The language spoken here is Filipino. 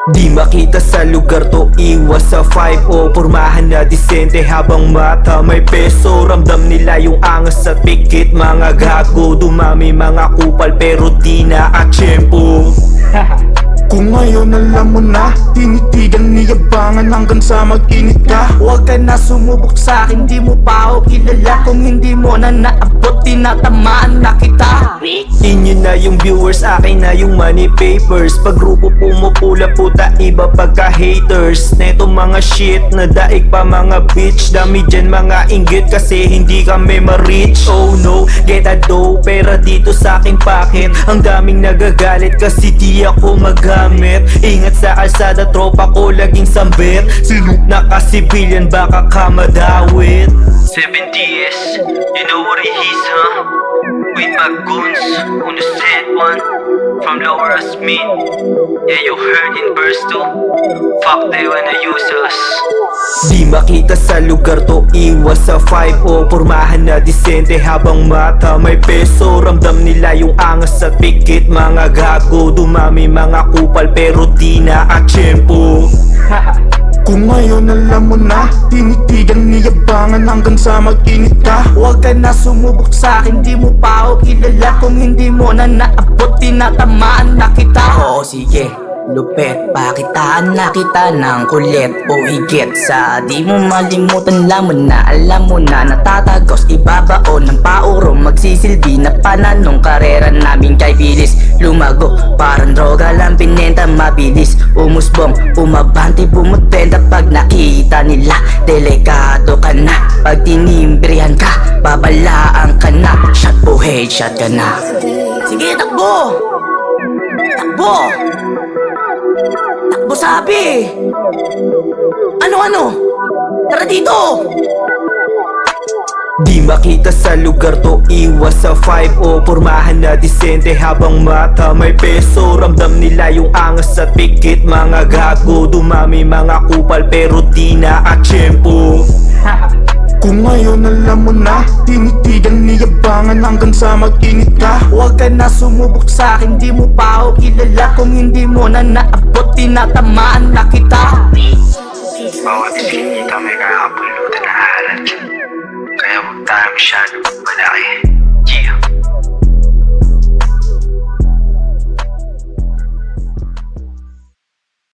Di makita sa lugar to, iwas sa 5-0. Pormahan na disente habang mata may peso. Ramdam nila yung angas at pikit, mga gago. Dumami mga kupal pero di na atsyempo. Kung ngayon alam mo na, tinitigan niyabangan hanggang sa mag-init ka. Huwag ka na sumubok sa'kin, di mo pa ako kilala. Kung hindi mo na naabot, tinatamaan na kita. Inyo na yung viewers, akin na yung money papers. Pag grupo pumupula puta, iba pagka haters. Neto mga shit, na daig pa mga bitch. Dami dyan mga inggit kasi hindi kami ma-reach. Oh no, get a dough, pera dito sa akin packet. Ang daming nagagalit kasi di ako magamit. Ingat sa kalsada, tropa ko laging sambit. Sinuk na ka-civilian, baka ka madawit. 70s, you know what it is, huh? With my goons on the set one, from Lower Asmin. Yeah, you heard in verse 2. Fuck, they wanna use us. Di makita sa lugar to, iwas sa 5-0. Pormahan na disente habang mata may peso. Ramdam nila yung angas at pikit, mga gago. Dumami mga kupal pero di na atsyempo. Kung ngayon alam mo na, tinitigan niyabangan hanggang sa mag-init ka. Huwag ka na sumubok sa'kin, di mo pa ako kilala. Kung hindi mo na naabot, tinatamaan na kita. Oo sige, lupet, pakitaan na kita ng kulit o higit. Sa di mo malimutan lamon na, alam mo na natatagos, ibabaon ng pauro. Magsisilbi na pananong karera namin kay bilis. Lumago, parang droga lang pinenta mabilis. Umusbong, umabante, bumutenda. Pag nakita nila, delikado ka na. Pag tinimbrihan ka, babalaan ka na. Shot po, headshot ka na. Sige, takbo! Takbo! Takbo sabi! Ano? Tara dito! Di makita sa lugar to, iwas sa 5-0. Pormahan na disente habang mata may peso. Ramdam nila yung angas at pikit, mga gago. Dumami mga kupal pero di na atsyempo. Kung ngayon alam mo na, tinitigan niyabangan hanggang sa mag-init ka. Huwag ka na sumubok sa'kin, di mo pa ako kilala. Kung hindi mo na naabot, tinatamaan na kita. Bawat iskinita may kakapulutan na halat. Kaya huwag tayo masyado malaki.